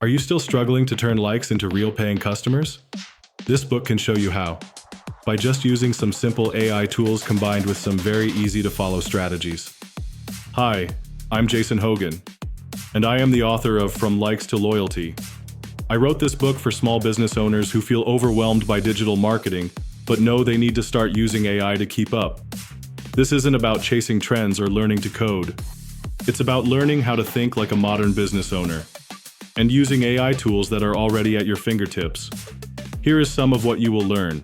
Are you still struggling to turn likes into real paying customers? This book can show you how. By just using some simple AI tools combined with some very easy to follow strategies. Hi, I'm Jason Hogan, and I am the author of From Likes to Loyalty. I wrote this book for small business owners who feel overwhelmed by digital marketing, but know they need to start using AI to keep up. This isn't about chasing trends or learning to code. It's about learning how to think like a modern business owner and using AI tools that are already at your fingertips. Here is some of what you will learn.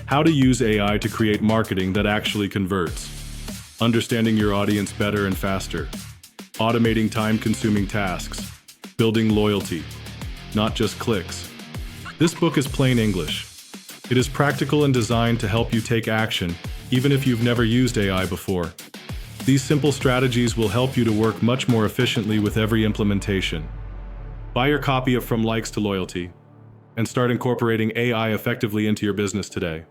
How to use AI to create marketing that actually converts. Understanding your audience better and faster. Automating time-consuming tasks. Building loyalty, not just clicks. This book is plain English. It is practical and designed to help you take action, even if you've never used AI before. These simple strategies will help you to work much more efficiently with every implementation. Buy your copy of From Likes to Loyalty and start incorporating AI effectively into your business today.